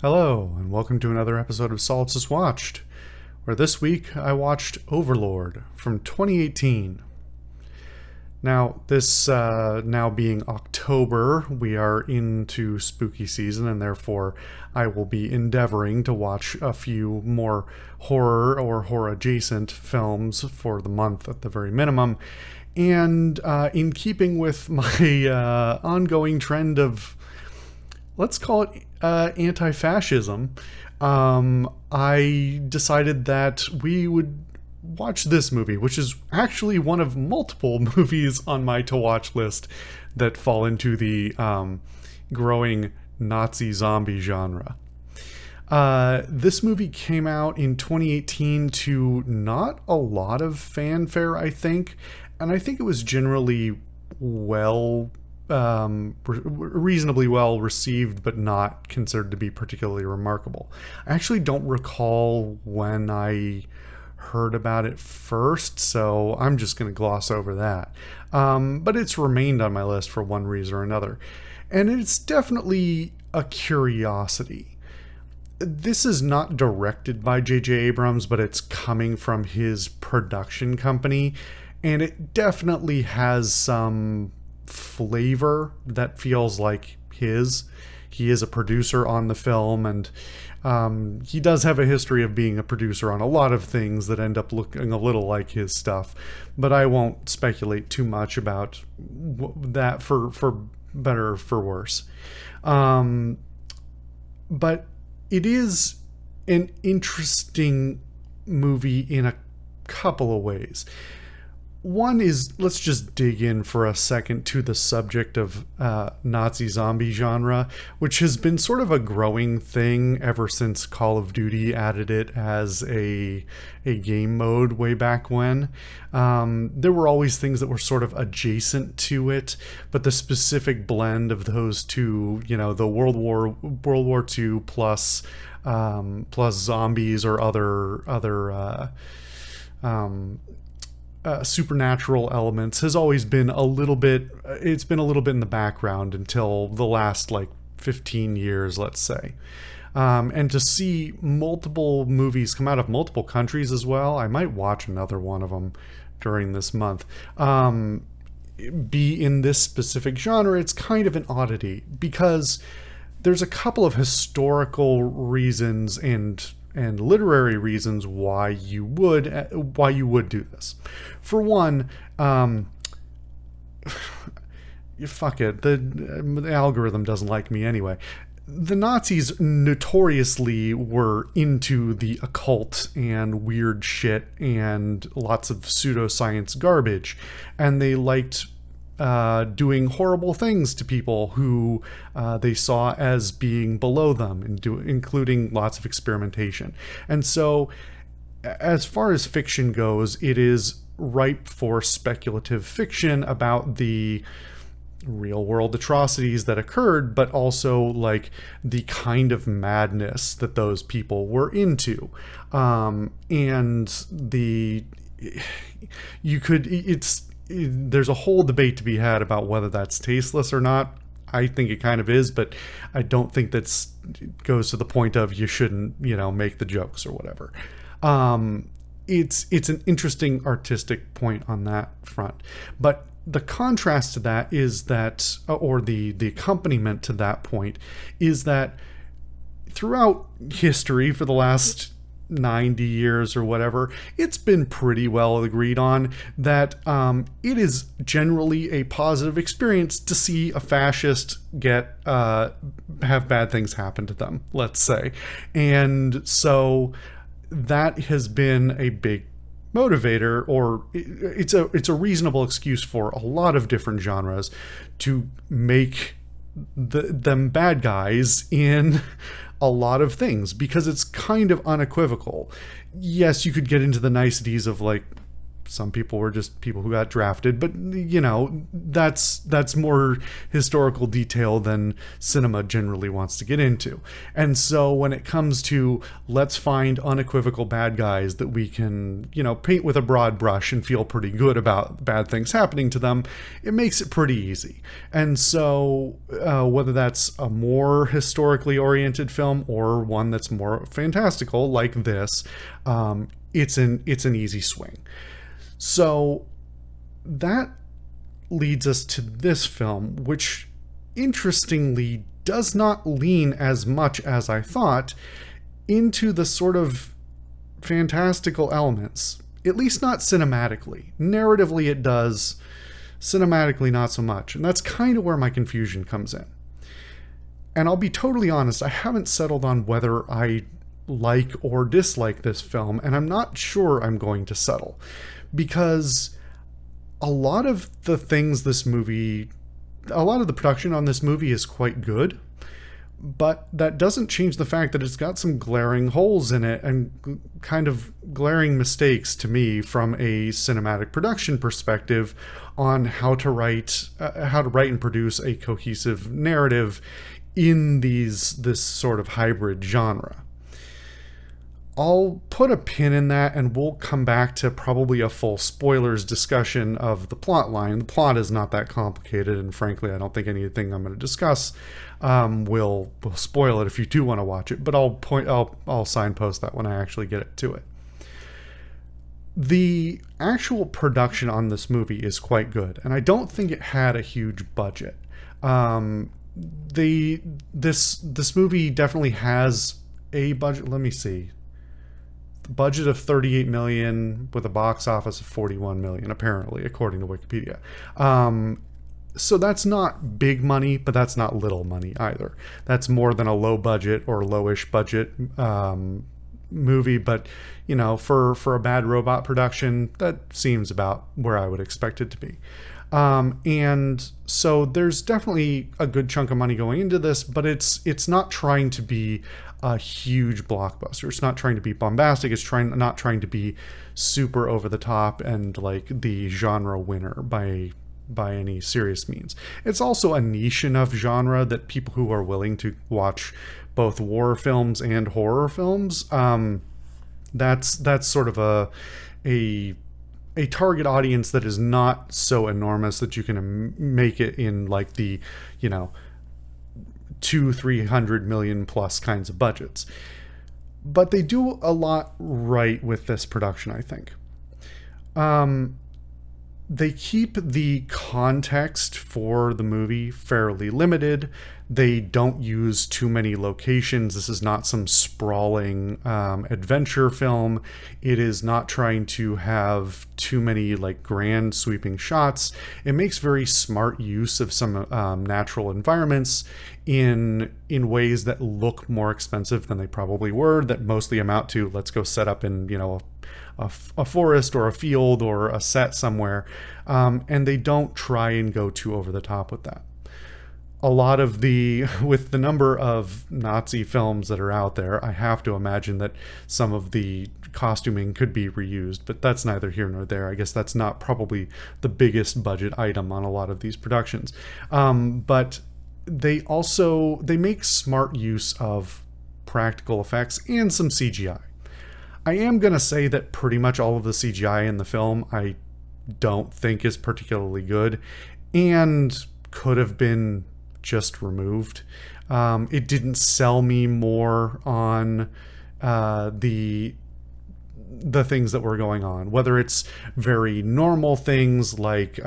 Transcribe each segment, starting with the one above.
Hello, and welcome to another episode of Solipsist Watched, where this week I watched Overlord from 2018. Now, this now being October, we are into spooky season, and therefore I will be endeavoring to watch a few more horror or horror-adjacent films for the month at the very minimum. And in keeping with my ongoing trend of, let's call it anti-fascism, I decided that we would watch this movie, which is actually one of multiple movies on my to-watch list that fall into the growing Nazi zombie genre. This movie came out in 2018 to not a lot of fanfare, I think, and I think it was generally reasonably well received, but not considered to be particularly remarkable. I actually don't recall when I heard about it first, so I'm just going to gloss over that. But it's remained on my list for one reason or another. And it's definitely a curiosity. This is not directed by J.J. Abrams, but it's coming from his production company, and it definitely has some flavor that feels like his. He is a producer on the film, and he does have a history of being a producer on a lot of things that end up looking a little like his stuff, but I won't speculate too much about that for better or for worse. But it is an interesting movie in a couple of ways. One is, let's just dig in for a second to the subject of Nazi zombie genre, which has been sort of a growing thing ever since Call of Duty added it as a game mode way back when. There were always things that were sort of adjacent to it, but the specific blend of those two, the World War II plus zombies or other supernatural elements has always been a little bit in the background until the last 15 years, let's say. And to see multiple movies come out of multiple countries as well, I might watch another one of them during this month, be in this specific genre, it's kind of an oddity because there's a couple of historical reasons and literary reasons why you would do this. For one, fuck it, the algorithm doesn't like me anyway. The Nazis notoriously were into the occult and weird shit and lots of pseudoscience garbage, and they liked doing horrible things to people who they saw as being below them, including lots of experimentation. And so, as far as fiction goes, it is ripe for speculative fiction about the real world atrocities that occurred, but also the kind of madness that those people were into. There's a whole debate to be had about whether that's tasteless or not. I think it kind of is, but I don't think that goes to the point of you shouldn't, make the jokes or whatever. It's an interesting artistic point on that front. But the contrast to that is that, or the accompaniment to that point, is that throughout history for the last 90 years or whatever, it's been pretty well agreed on that it is generally a positive experience to see a fascist have bad things happen to them, let's say. And so that has been a big motivator, or it's a reasonable excuse for a lot of different genres to make them bad guys in a lot of things, because it's kind of unequivocal. Yes, you could get into the niceties of some people were just people who got drafted, but that's more historical detail than cinema generally wants to get into. And so when it comes to let's find unequivocal bad guys that we can paint with a broad brush and feel pretty good about bad things happening to them, it makes it pretty easy. And so whether that's a more historically oriented film or one that's more fantastical like this, it's an easy swing. So that leads us to this film, which interestingly does not lean as much as I thought into the sort of fantastical elements, at least not cinematically. Narratively it does, cinematically not so much, and that's kind of where my confusion comes in. And I'll be totally honest, I haven't settled on whether I like or dislike this film, and I'm not sure I'm going to settle, because a lot of the production on this movie is quite good, but that doesn't change the fact that it's got some glaring holes in it and kind of glaring mistakes to me from a cinematic production perspective on how to write and produce a cohesive narrative in this sort of hybrid genre. I'll put a pin in that, and we'll come back to probably a full spoilers discussion of the plot line. The plot is not that complicated, and frankly, I don't think anything I'm going to discuss will spoil it if you do want to watch it. But I'll signpost that when I actually get to it. The actual production on this movie is quite good, and I don't think it had a huge budget. This movie definitely has a budget. Let me see. Budget of $38 million with a box office of $41 million, apparently, according to Wikipedia. So that's not big money, but that's not little money either. That's more than a low budget or lowish budget movie, but for a Bad Robot production, that seems about where I would expect it to be. And so there's definitely a good chunk of money going into this, but it's not trying to be a huge blockbuster. It's not trying to be bombastic. It's not trying to be super over the top and like the genre winner by any serious means. It's also a niche enough genre that people who are willing to watch both war films and horror films, that's sort of a target audience that is not so enormous that you can make it in like the 200-300 million plus kinds of budgets. But they do a lot right with this production, I think. They keep the context for the movie fairly limited. They don't use too many locations. This is not some sprawling adventure film. It is not trying to have too many like grand sweeping shots. It makes very smart use of some natural environments in ways that look more expensive than they probably were, that mostly amount to let's go set up in a forest or a field or a set somewhere, and they don't try and go too over the top with that. A lot of with the number of Nazi films that are out there, I have to imagine that some of the costuming could be reused, but that's neither here nor there. I guess that's not probably the biggest budget item on a lot of these productions. But they make smart use of practical effects and some CGI. I am going to say that pretty much all of the CGI in the film I don't think is particularly good and could have been just removed. It didn't sell me more on the things that were going on, whether it's very normal things like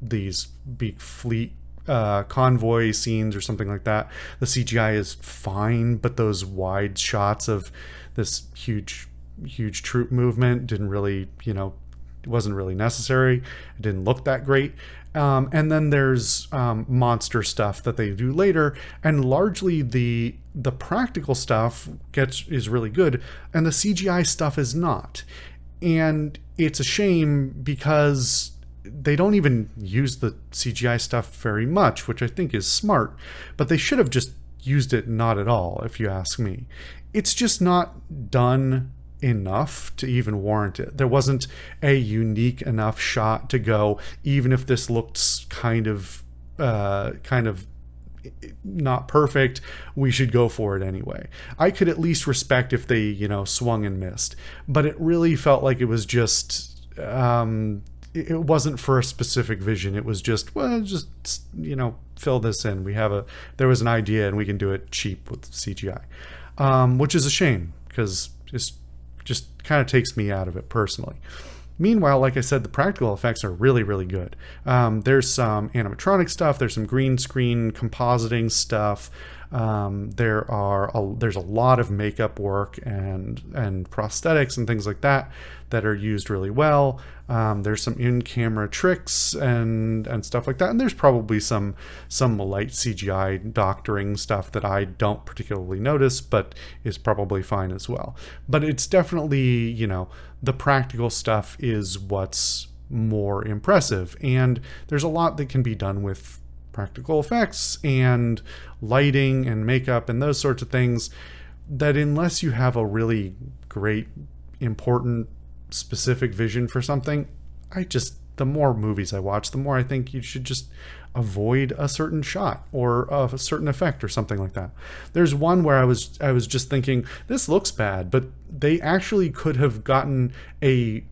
these big fleet convoy scenes or something like that. The CGI is fine, but those wide shots of this huge troop movement didn't really, wasn't really necessary. It didn't look that great. And then there's monster stuff that they do later, and largely the practical stuff is really good, and the CGI stuff is not. And it's a shame because they don't even use the CGI stuff very much, which I think is smart, but they should have just used it not at all, if you ask me. It's just not done enough to even warrant it. There wasn't a unique enough shot to go, even if this looked kind of not perfect, we should go for it anyway. I could at least respect if they, swung and missed, but it really felt like it was just, it wasn't for a specific vision. It was just, well, just, fill this in. There was an idea and we can do it cheap with CGI, which is a shame because it's just kind of takes me out of it personally. Meanwhile, like I said, the practical effects are really, really good. There's some animatronic stuff. There's some green screen compositing stuff. There's a lot of makeup work and prosthetics and things like that are used really well. There's some in-camera tricks and stuff like that. And there's probably some light CGI doctoring stuff that I don't particularly notice, but is probably fine as well. But it's definitely, the practical stuff is what's more impressive. And there's a lot that can be done with practical effects and lighting and makeup and those sorts of things that, unless you have a really great, important, specific vision for something, the more movies I watch, the more I think you should just avoid a certain shot or a certain effect or something like that. There's one where I was just thinking, this looks bad, but they actually could have gotten a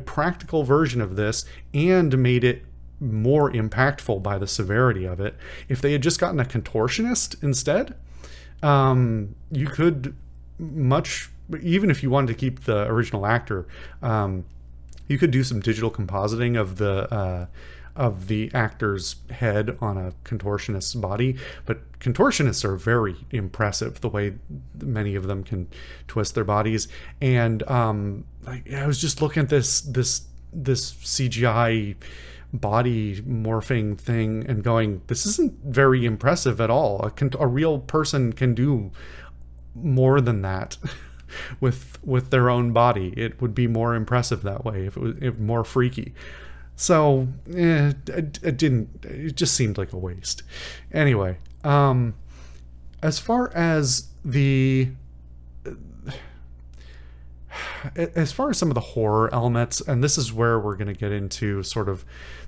practical version of this and made it more impactful by the severity of it. If they had just gotten a contortionist instead, you could even if you wanted to keep the original actor, you could do some digital compositing of the actor's head on a contortionist's body. But contortionists are very impressive, the way many of them can twist their bodies. And I was just looking at this CGI body morphing thing and going, this isn't very impressive at all. A real person can do more than that with their own body. It would be more impressive that way if it was more freaky. So it just seemed like a waste. Anyway, as far as some of the horror elements, and this is where we're going to get into sort of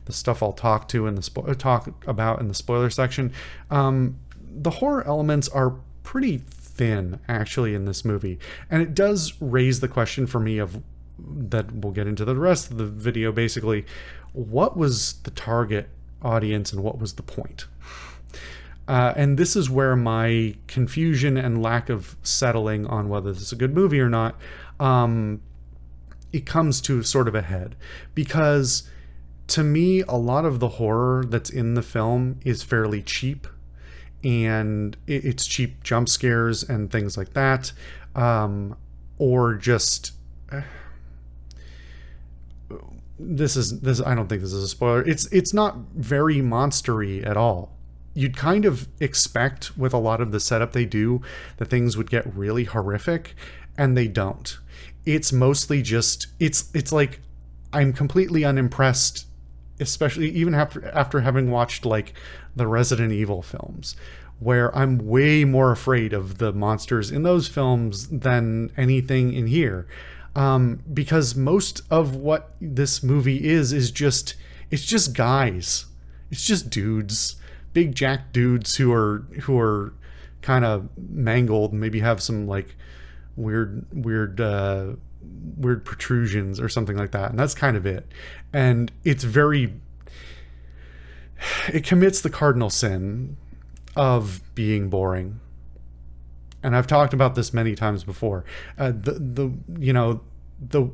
the stuff I'll talk about in the spoiler section. The horror elements are pretty thin actually in this movie, and it does raise the question for me of that we'll get into the rest of the video. Basically, what was the target audience and what was the point? And this is where my confusion and lack of settling on whether this is a good movie or not, it comes to sort of a head. Because to me, a lot of the horror that's in the film is fairly cheap, and it's cheap jump scares and things like that, or just this I don't think this is a spoiler. It's not very monstery at all. You'd kind of expect with a lot of the setup they do that things would get really horrific, and they don't. It's mostly just it's like I'm completely unimpressed, especially even after having watched like the Resident Evil films, where I'm way more afraid of the monsters in those films than anything in here. Because most of what this movie is just guys. It's just dudes, big jack dudes who are kind of mangled, maybe have some like weird protrusions or something like that, and that's kind of it. And it commits the cardinal sin of being boring. And I've talked about this many times before. The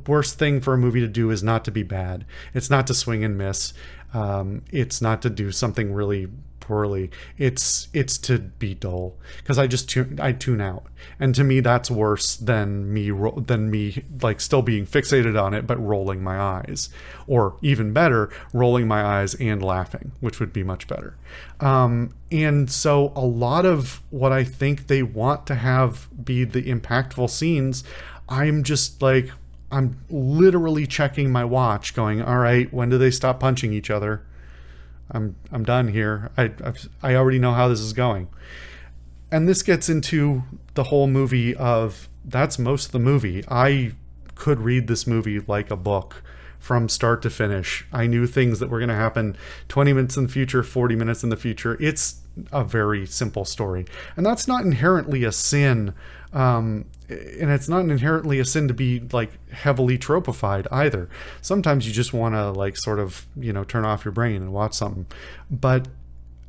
worst thing for a movie to do is not to be bad. It's not to swing and miss. It's not to do something really poorly. It's to be dull, because I tune out, and to me that's worse than me like still being fixated on it but rolling my eyes, or even better, rolling my eyes and laughing, which would be much better. And so a lot of what I think they want to have be the impactful scenes, I'm literally checking my watch going, all right, when do they stop punching each other? I'm done here. I already know how this is going. And this gets into the whole movie of, that's most of the movie. I could read this movie like a book from start to finish. I knew things that were going to happen 20 minutes in the future, 40 minutes in the future. It's a very simple story. And that's not inherently a sin. And it's not inherently a sin to be like heavily tropified either. Sometimes you just want to like sort of, turn off your brain and watch something. But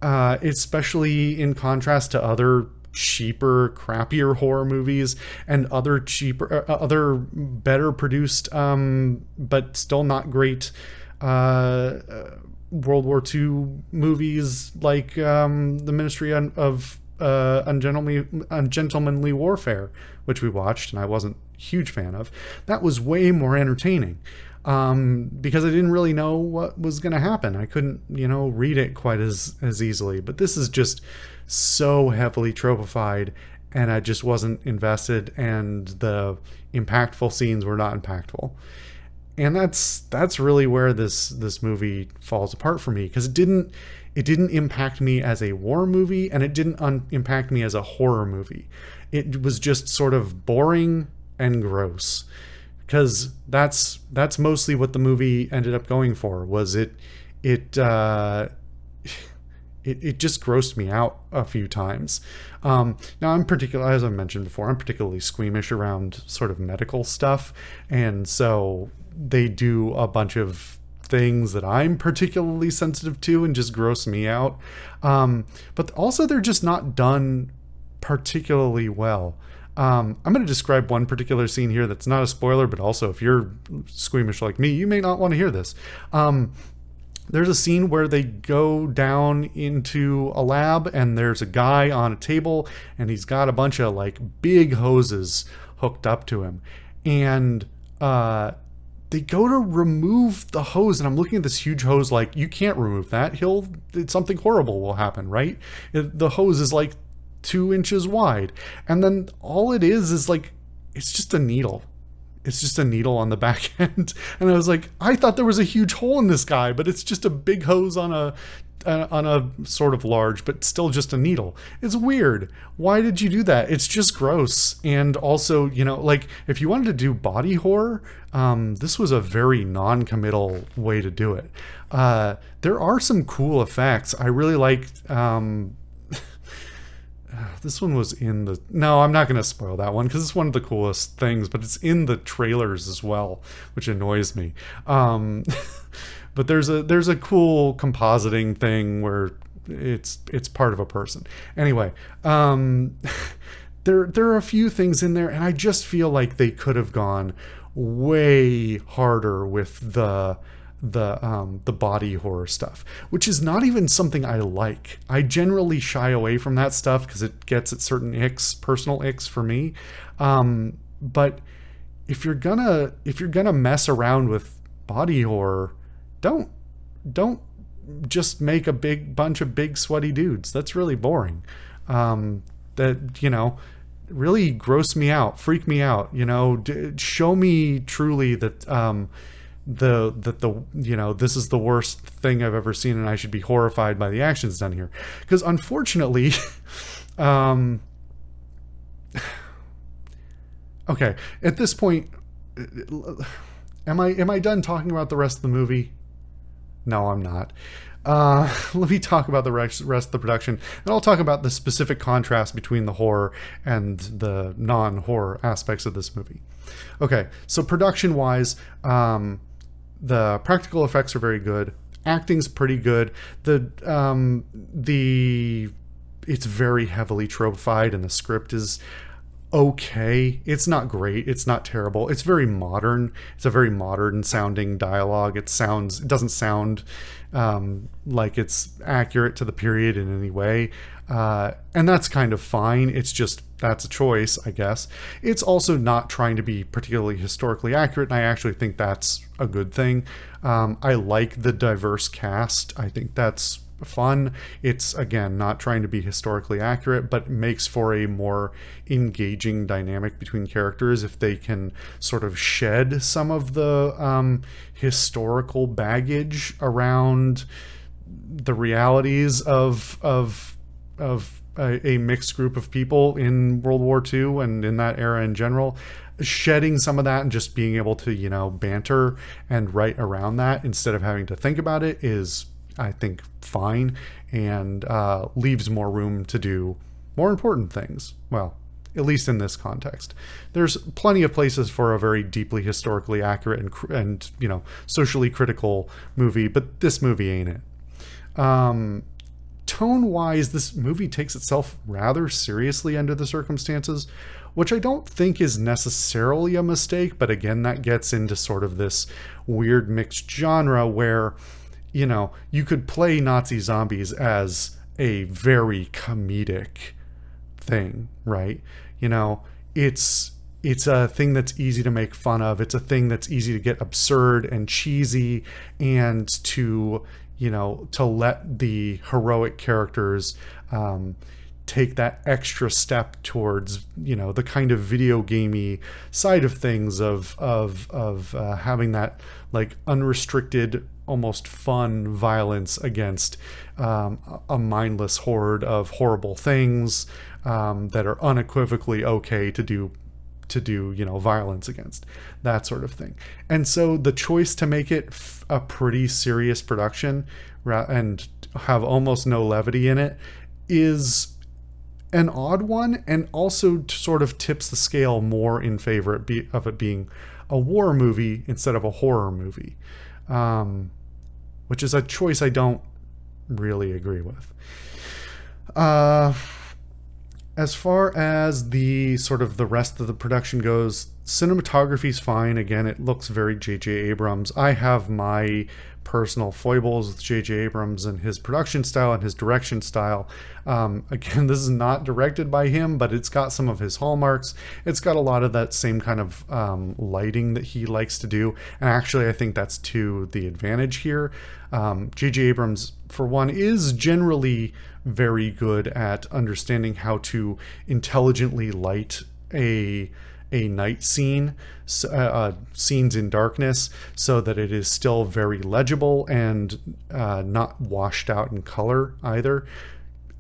especially in contrast to other cheaper, crappier horror movies and other better produced, but still not great World War II movies like the Ministry of Ungentlemanly Warfare, which we watched and I wasn't a huge fan of. That was way more entertaining. Because I didn't really know what was going to happen. I couldn't, read it quite as easily. But this is just so heavily tropified, and I just wasn't invested, and the impactful scenes were not impactful. And that's really where this movie falls apart for me, because it didn't impact me as a war movie, and it didn't impact me as a horror movie. It was just sort of boring and gross. Because that's mostly what the movie ended up going for. Was it just grossed me out a few times. Now I'm as I mentioned before, I'm particularly squeamish around sort of medical stuff, and so they do a bunch of things that I'm particularly sensitive to and just gross me out. But also they're just not done particularly well. I'm going to describe one particular scene here that's not a spoiler, but also if you're squeamish like me, you may not want to hear this. There's a scene where they go down into a lab and there's a guy on a table and he's got a bunch of like big hoses hooked up to him. And they go to remove the hose, and I'm looking at this huge hose like, you can't remove that. Something horrible will happen, right? The hose is like 2 inches wide, and then all it is like, it's just a needle. It's just a needle on the back end. And I was like, I thought there was a huge hole in this guy, but it's just a big hose on a sort of large, but still just a needle. It's weird. Why did you do that? It's just gross. And also, like if you wanted to do body horror, this was a very non-committal way to do it. There are some cool effects. I really liked, this one was in the... No, I'm not going to spoil that one because it's one of the coolest things, but it's in the trailers as well, which annoys me. But there's a cool compositing thing where it's part of a person. Anyway, there are a few things in there, and I just feel like they could have gone way harder with the body horror stuff, which is not even something I like. I generally shy away from that stuff because it gets at certain personal icks for me. But if you're gonna mess around with body horror, don't just make a big bunch of big sweaty dudes. That's really boring. That really gross me out, freak me out. Show me truly that this is the worst thing I've ever seen and I should be horrified by the actions done here. Because unfortunately, okay, at this point, am I done talking about the rest of the movie? No, I'm not. Let me talk about the rest of the production, and I'll talk about the specific contrast between the horror and the non-horror aspects of this movie. Okay, so production-wise, the practical effects are very good. Acting's pretty good. It's very heavily tropified, and the script is okay. It's not great. It's not terrible. It's very modern. It's a very modern sounding dialogue. It doesn't sound like it's accurate to the period in any way. And that's kind of fine. It's just, that's a choice, I guess. It's also not trying to be particularly historically accurate, and I actually think that's a good thing. I like the diverse cast. I think that's fun. It's, again, not trying to be historically accurate, but makes for a more engaging dynamic between characters if they can sort of shed some of the historical baggage around the realities of a mixed group of people in World War II and in that era in general, shedding some of that and just being able to, banter and write around that instead of having to think about it is, I think, fine, and leaves more room to do more important things. Well, at least in this context. There's plenty of places for a very deeply historically accurate and socially critical movie, but this movie ain't it. Tone-wise, this movie takes itself rather seriously under the circumstances, which I don't think is necessarily a mistake, but again, that gets into sort of this weird mixed genre where, you could play Nazi zombies as a very comedic thing, right? It's a thing that's easy to make fun of. It's a thing that's easy to get absurd and cheesy, and to let the heroic characters take that extra step towards the kind of video gamey side of things of having that like unrestricted, almost fun violence against a mindless horde of horrible things that are unequivocally okay to do violence against, that sort of thing. And so the choice to make it a pretty serious production and have almost no levity in it is an odd one, and also sort of tips the scale more in favor of it being a war movie instead of a horror movie, which is a choice I don't really agree with. As far as the sort of the rest of the production goes, cinematography's fine. Again, it looks very J.J. Abrams. I have my personal foibles with J.J. Abrams and his production style and his direction style. Again, this is not directed by him, but it's got some of his hallmarks. It's got a lot of that same kind of lighting that he likes to do. And actually, I think that's to the advantage here. J.J. Abrams, for one, is generally very good at understanding how to intelligently light a night scene, scenes in darkness, so that it is still very legible and not washed out in color either.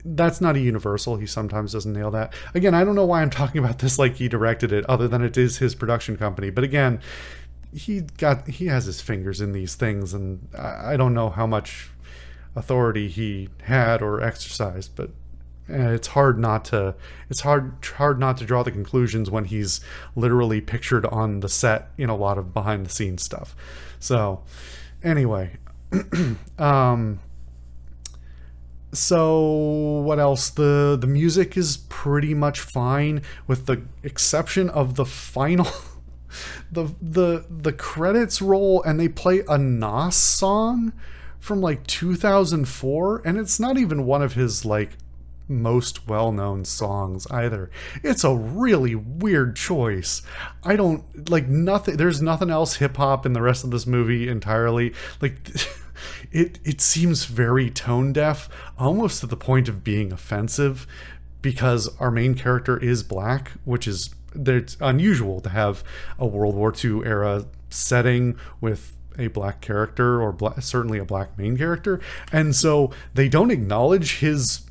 That's not a universal. He sometimes doesn't nail that. Again, I don't know why I'm talking about this like he directed it, other than it is his production company. But again, he has his fingers in these things, and I don't know how much authority he had or exercised, but it's hard not to draw the conclusions when he's literally pictured on the set in a lot of behind the scenes stuff. So anyway, so what else? The music is pretty much fine, with the exception of the final the credits roll and they play a Nas song from like 2004, and it's not even one of his like most well-known songs either. It's a really weird choice. I don't like nothing. There's nothing else hip-hop in the rest of this movie entirely. Like it seems very tone deaf, almost to the point of being offensive, because our main character is black, which is, it's unusual to have a World War II era setting with a black character, or certainly a black main character, and so they don't acknowledge his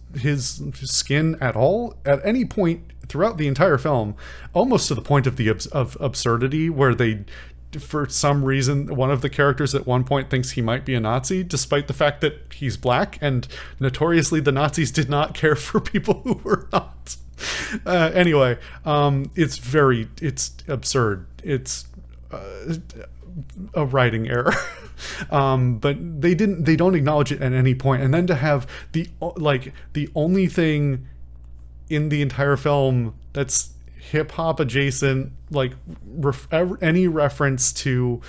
skin at all at any point throughout the entire film, almost to the point of the of absurdity, where they, for some reason, one of the characters at one point thinks he might be a Nazi, despite the fact that he's black, and notoriously the Nazis did not care for people who were not. Anyway, it's absurd. It's a writing error. But they don't acknowledge it at any point. And then to have the only thing in the entire film that's hip hop adjacent, like any reference to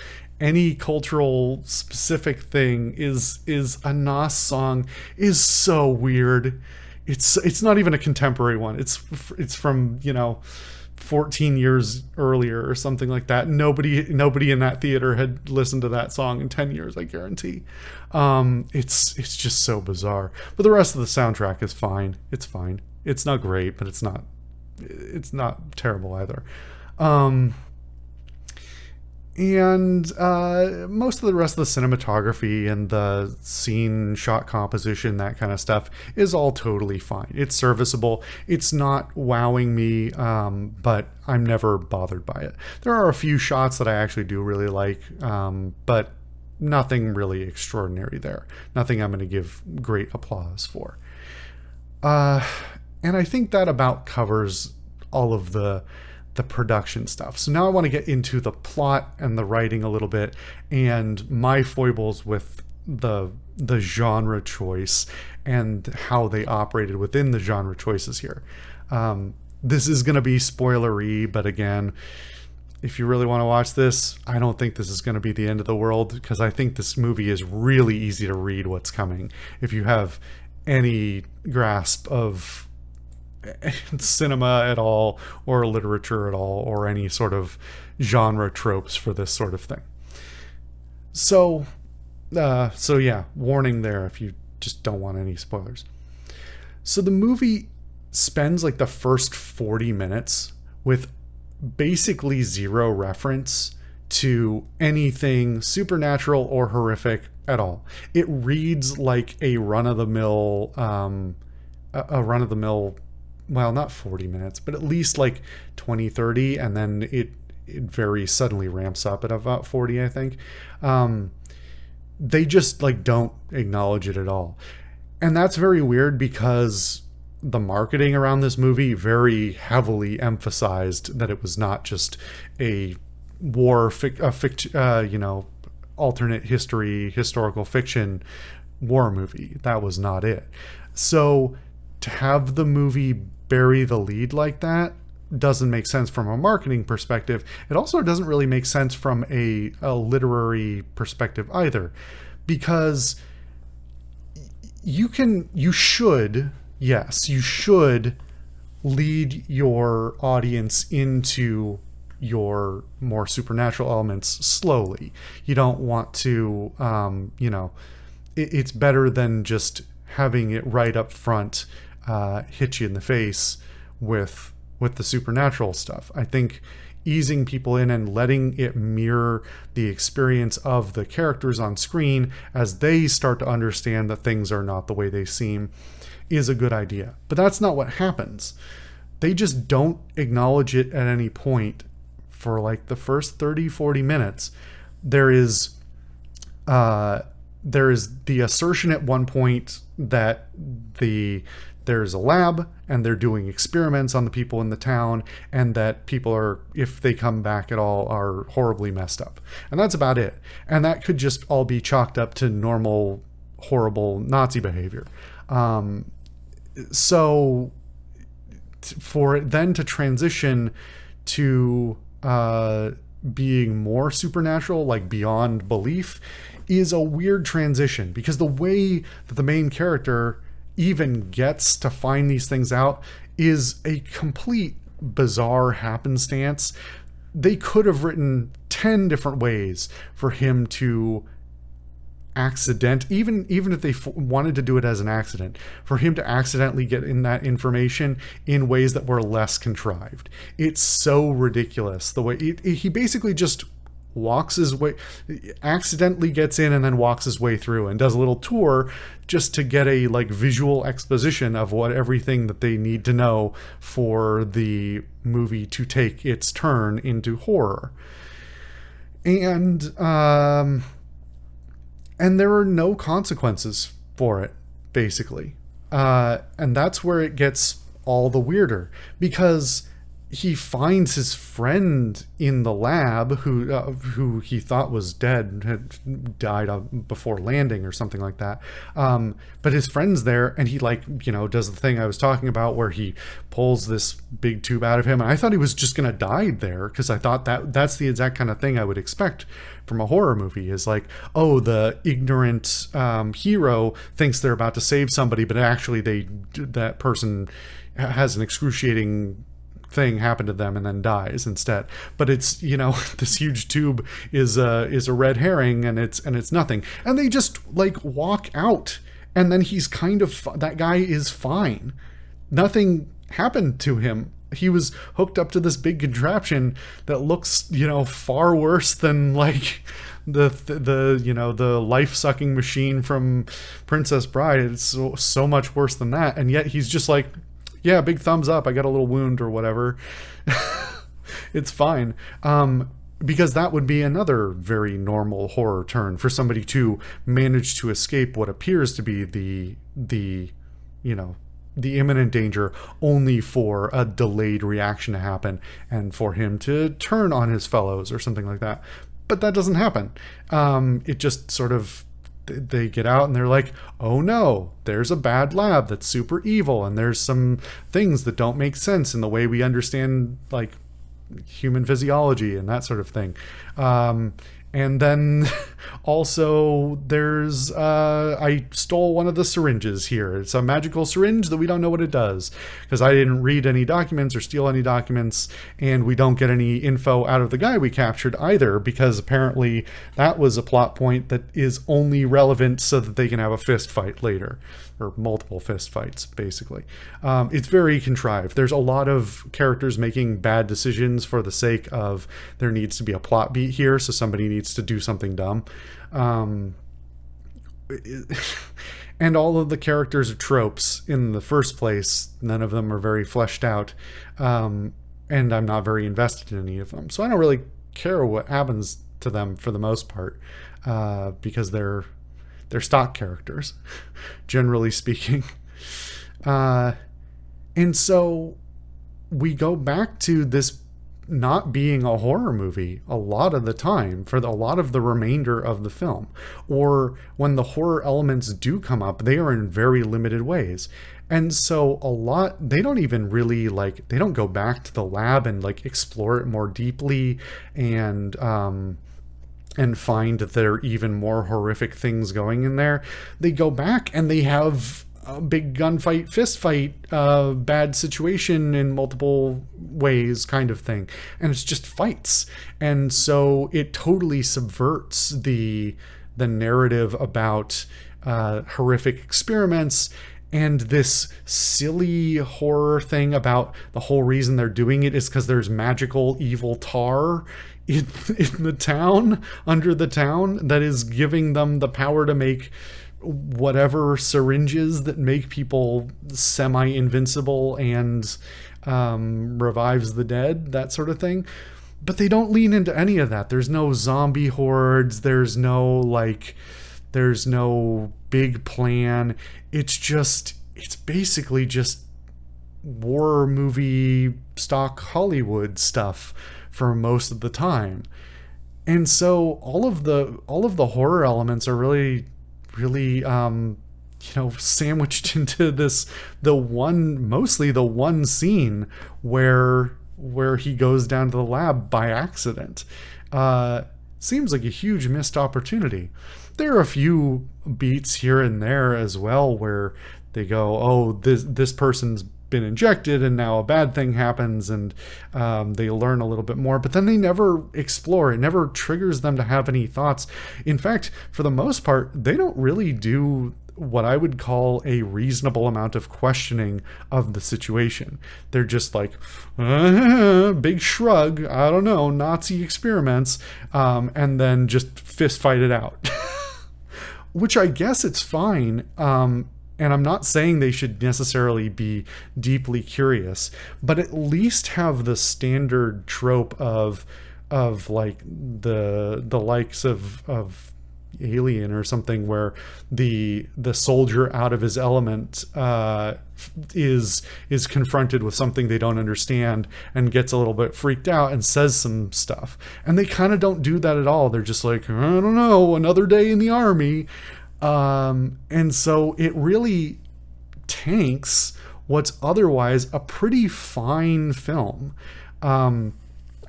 any cultural specific thing is a Nas song, is so weird. It's not even a contemporary one. It's from 14 years earlier or something like that. Nobody in that theater had listened to that song in 10 years, I guarantee. It's just so bizarre. But the rest of the soundtrack is fine. It's fine. It's not great, but it's not terrible either. And most of the rest of the cinematography and the scene shot composition, that kind of stuff, is all totally fine. It's serviceable. It's not wowing me, but I'm never bothered by it. There are a few shots that I actually do really like, but nothing really extraordinary there. Nothing I'm going to give great applause for. And I think that about covers all of the production stuff. So now I want to get into the plot and the writing a little bit, and my foibles with the genre choice and how they operated within the genre choices here. This is going to be spoilery, but again, if you really want to watch this, I don't think this is going to be the end of the world, because I think this movie is really easy to read what's coming. If you have any grasp of cinema at all, or literature at all, or any sort of genre tropes for this sort of thing. So yeah, warning there if you just don't want any spoilers. So the movie spends like the first 40 minutes with basically zero reference to anything supernatural or horrific at all. It reads like a run-of-the-mill, well, not 40 minutes, but at least like 20, 30, and then it very suddenly ramps up at about 40, I think. They just like don't acknowledge it at all. And that's very weird, because the marketing around this movie very heavily emphasized that it was not just a alternate history, historical fiction war movie. That was not it. So to have the movie bury the lead like that doesn't make sense from a marketing perspective. It also doesn't really make sense from a literary perspective either, because you should lead your audience into your more supernatural elements slowly. You don't want to, it's better than just having it right up front hit you in the face with the supernatural stuff. I think easing people in and letting it mirror the experience of the characters on screen as they start to understand that things are not the way they seem is a good idea. But that's not what happens. They just don't acknowledge it at any point for like the first 30-40 minutes. There is the assertion at one point that there's a lab and they're doing experiments on the people in the town, and that people are, if they come back at all, are horribly messed up. And that's about it. And that could just all be chalked up to normal, horrible Nazi behavior. So for it then to transition to being more supernatural, like beyond belief, is a weird transition, because the way that the main character even gets to find these things out is a complete bizarre happenstance. They could have written 10 different ways for him to even if they wanted to do it as an accident, for him to accidentally get in that information in ways that were less contrived. It's so ridiculous the way he basically just walks his way, accidentally gets in and then walks his way through and does a little tour just to get a like visual exposition of what everything that they need to know for the movie to take its turn into horror. And there are no consequences for it, basically. And that's where it gets all the weirder, because he finds his friend in the lab who he thought was dead, had died before landing or something like that. But his friend's there, and he does the thing I was talking about where he pulls this big tube out of him. And I thought he was just going to die there, because I thought that's the exact kind of thing I would expect from a horror movie, is like, oh, the ignorant hero thinks they're about to save somebody, but actually that person has an excruciating thing happen to them and then dies instead. But it's, this huge tube is a red herring, and it's nothing. And they just like walk out, and then he's that guy is fine. Nothing happened to him he was hooked up to this big contraption that looks, far worse than like the life sucking machine from Princess Bride. It's so much worse than that, and yet he's just like, yeah, big thumbs up. I got a little wound or whatever. It's fine. Because that would be another very normal horror turn for somebody to manage to escape what appears to be the imminent danger, only for a delayed reaction to happen and for him to turn on his fellows or something like that. But that doesn't happen. It just sort of, they get out and they're like, oh no, there's a bad lab that's super evil, and there's some things that don't make sense in the way we understand like human physiology and that sort of thing. And then also there's, I stole one of the syringes here. It's a magical syringe that we don't know what it does, because I didn't read any documents or steal any documents, and we don't get any info out of the guy we captured either, because apparently that was a plot point that is only relevant so that they can have a fist fight later, or multiple fist fights, basically. It's very contrived. There's a lot of characters making bad decisions for the sake of there needs to be a plot beat here, so somebody needs to do something dumb. And all of the characters are tropes in the first place. None of them are very fleshed out. And I'm not very invested in any of them. So I don't really care what happens to them for the most part, because they're stock characters, generally speaking. And so we go back to this not being a horror movie a lot of the time for a lot of the remainder of the film. Or when the horror elements do come up, they are in very limited ways. And so they don't even really they don't go back to the lab and explore it more deeply and find that there are even more horrific things going in there. They go back and they have a big gunfight, fist fight, bad situation in multiple ways kind of thing. And it's just fights. And so it totally subverts the narrative about horrific experiments and this silly horror thing about the whole reason they're doing it is because there's magical evil tar in the town, under the town, that is giving them the power to make whatever syringes that make people semi-invincible and revives the dead, that sort of thing. But they don't lean into any of that. There's no zombie hordes. There's no big plan. It's basically just war movie stock Hollywood stuff for most of the time. And so all of the horror elements are really sandwiched into mostly the one scene where he goes down to the lab by accident. Seems like a huge missed opportunity. There are a few beats here and there as well where they go, oh, this person's been injected and now a bad thing happens, and they learn a little bit more, but then they never explore. It never triggers them to have any thoughts. In fact, for the most part, they don't really do what I would call a reasonable amount of questioning of the situation. They're just like, big shrug, I don't know, Nazi experiments, and then just fist fight it out. Which I guess it's fine. And I'm not saying they should necessarily be deeply curious, but at least have the standard trope of like the likes of Alien or something, where the soldier out of his element is confronted with something they don't understand and gets a little bit freaked out and says some stuff. And they kind of don't do that at all. They're just like, I don't know, another day in the army. And so it really tanks what's otherwise a pretty fine film.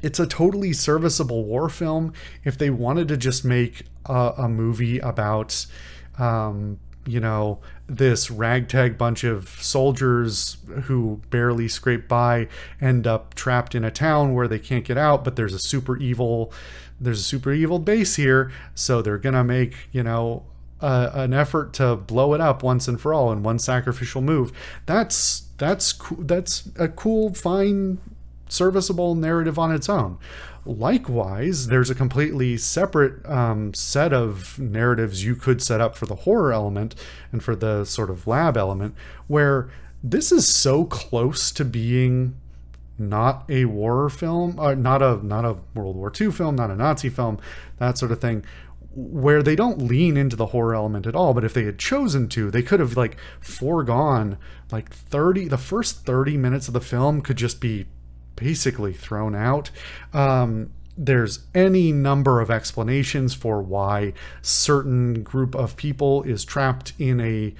It's a totally serviceable war film. If they wanted to just make a movie about, this ragtag bunch of soldiers who barely scrape by, end up trapped in a town where they can't get out, but there's a super evil base here, so they're gonna make, an effort to blow it up once and for all in one sacrificial move. That's a cool, fine, serviceable narrative on its own. Likewise, there's a completely separate set of narratives you could set up for the horror element and for the sort of lab element, where this is so close to being not a war film, not a World War II film, not a Nazi film, that sort of thing, where they don't lean into the horror element at all. But if they had chosen to, they could have like foregone like the first 30 minutes of the film could just be basically thrown out. There's any number of explanations for why certain group of people is trapped in a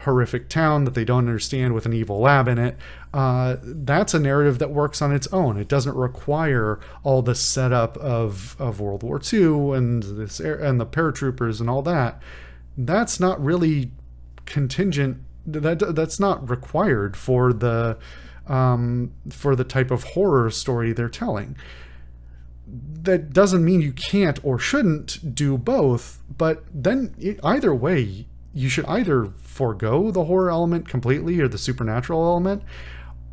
horrific town that they don't understand with an evil lab in it. That's a narrative that works on its own. It doesn't require all the setup of World War II and and the paratroopers and all that. That's not really contingent. That's not required for the type of horror story they're telling. That doesn't mean you can't or shouldn't do both, but then either way, you should either forego the horror element completely or the supernatural element,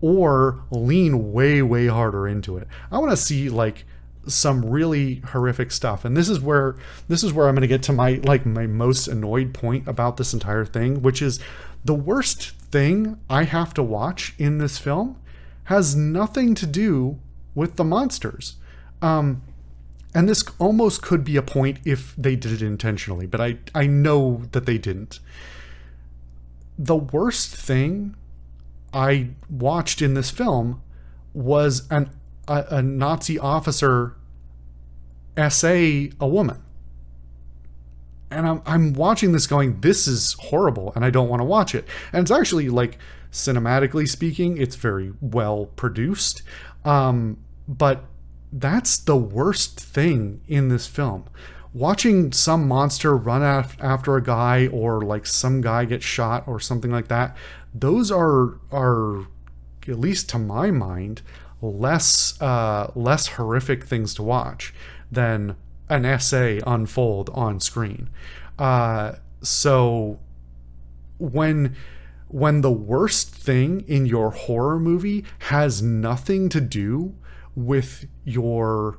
or lean way, way harder into it. I want to see like some really horrific stuff, and this is where I'm going to get to my most annoyed point about this entire thing, which is the worst thing I have to watch in this film has nothing to do with the monsters. And this almost could be a point if they did it intentionally, but I know that they didn't. The worst thing I watched in this film was a Nazi officer essay a woman. And I'm watching this going, this is horrible, and I don't want to watch it. And it's actually, like, cinematically speaking, it's very well produced. But that's the worst thing in this film. Watching some monster run after a guy, or like some guy get shot or something like that, those are at least to my mind less horrific things to watch than an essay unfold on screen. So when the worst thing in your horror movie has nothing to do with your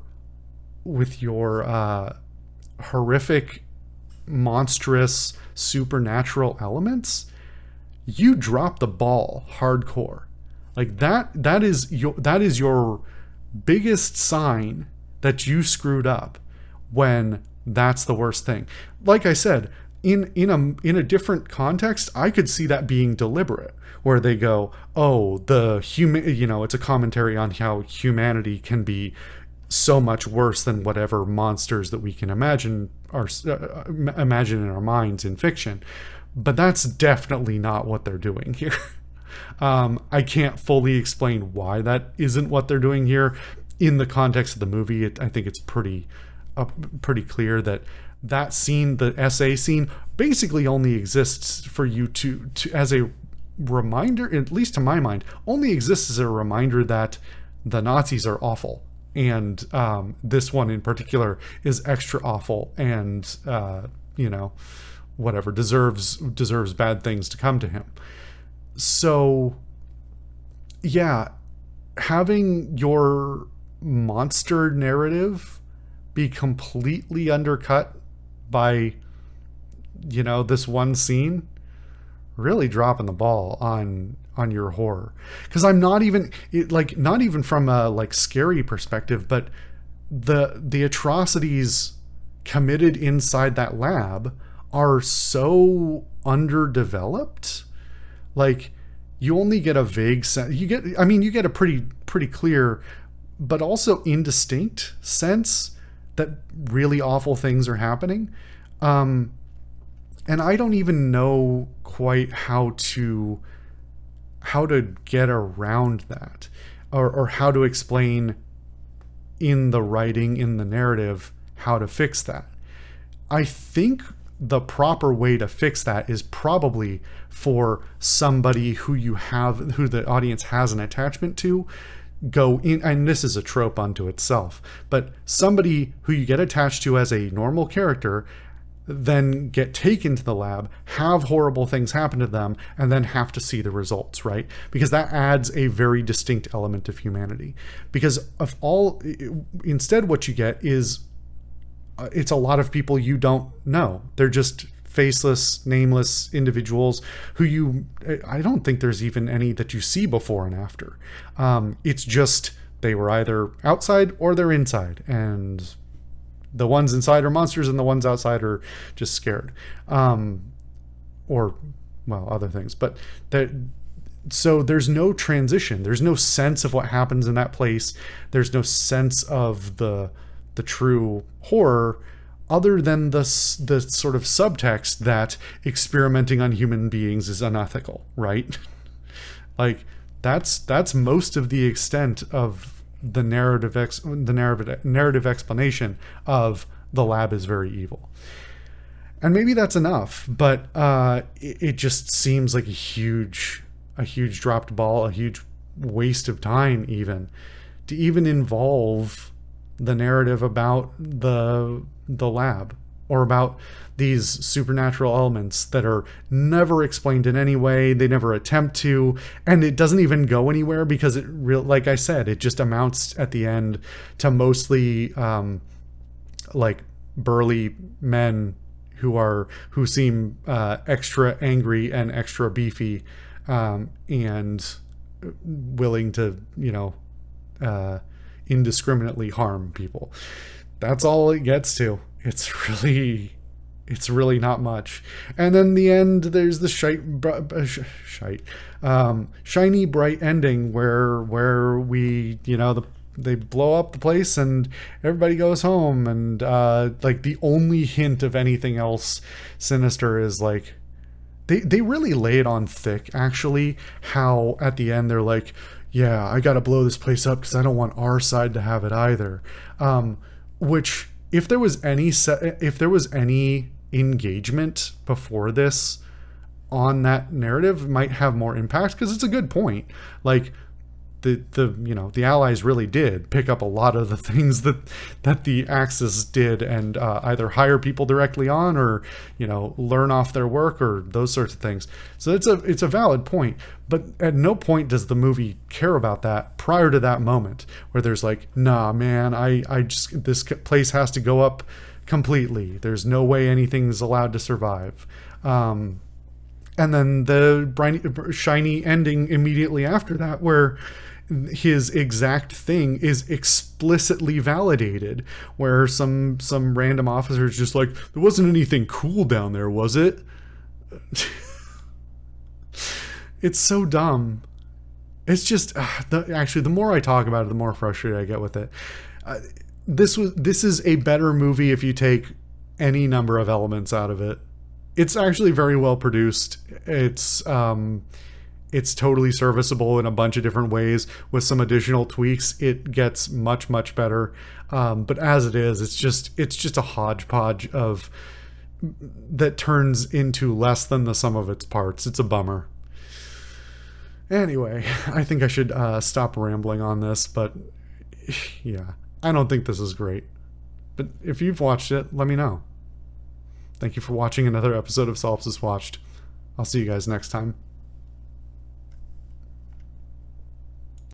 horrific, monstrous, supernatural elements, you drop the ball hardcore. Like that is your biggest sign that you screwed up, when that's the worst thing. Like I said, in a different context, I could see that being deliberate, where they go, oh, it's a commentary on how humanity can be so much worse than whatever monsters that we can imagine in our minds in fiction. But that's definitely not what they're doing here. I can't fully explain why that isn't what they're doing here. In the context of the movie, I think it's pretty clear that scene, the essay scene, basically only exists for you to as a reminder, at least to my mind, only exists as a reminder that the Nazis are awful. And this one in particular is extra awful, and whatever, deserves bad things to come to him. So yeah, having your monster narrative be completely undercut by this one scene, really dropping the ball on your horror. Because I'm not even from a scary perspective, but the atrocities committed inside that lab are so underdeveloped. Like, you only get a vague sense. You get a pretty clear but also indistinct sense that really awful things are happening. And I don't even know quite how to get around that, or how to explain in the writing, in the narrative, how to fix that. I think the proper way to fix that is probably for somebody who the audience has an attachment to, go in, and this is a trope unto itself, but somebody who you get attached to as a normal character, then get taken to the lab, have horrible things happen to them, and then have to see the results, right? Because that adds a very distinct element of humanity. Because instead what you get is it's a lot of people you don't know. They're just faceless, nameless individuals I don't think there's even any that you see before and after. It's just they were either outside or they're inside, and the ones inside are monsters and the ones outside are just scared. Or, well, other things. But so there's no transition. There's no sense of what happens in that place. There's no sense of the true horror, other than the sort of subtext that experimenting on human beings is unethical, right? Like that's most of the extent of the narrative explanation of the lab is very evil. And maybe that's enough, but it just seems like a huge dropped ball, a huge waste of time even to even involve the narrative about the lab, or about these supernatural elements that are never explained in any way. They never attempt to, and it doesn't even go anywhere because like I said, it just amounts at the end to mostly like burly men who seem extra angry and extra beefy, and willing to, indiscriminately harm people. That's all it gets to. It's really not much. And then the end, there's the shiny bright ending where we, they blow up the place and everybody goes home, and like the only hint of anything else sinister is like they really lay it on thick, actually, how at the end they're like, yeah, I gotta blow this place up because I don't want our side to have it either. Which, if there was any engagement before this on that narrative, might have more impact, because it's a good point. Like the Allies really did pick up a lot of the things that the Axis did, and either hire people directly on, or learn off their work, or those sorts of things. So it's a valid point, but at no point does the movie care about that prior to that moment where there's like, nah, man, this place has to go up completely. There's no way anything's allowed to survive. And then the shiny ending immediately after that, where his exact thing is explicitly validated, where some random officer is just like, there wasn't anything cool down there, was it? It's so dumb. It's just actually, the more I talk about it, the more frustrated I get with it. This is a better movie if you take any number of elements out of it. It's actually very well produced. It's totally serviceable in a bunch of different ways. With some additional tweaks, it gets much, much better. But as it is, it's just a hodgepodge that turns into less than the sum of its parts. It's a bummer. Anyway, I think I should stop rambling on this, but yeah, I don't think this is great. But if you've watched it, let me know. Thank you for watching another episode of Solipsist Watched. I'll see you guys next time.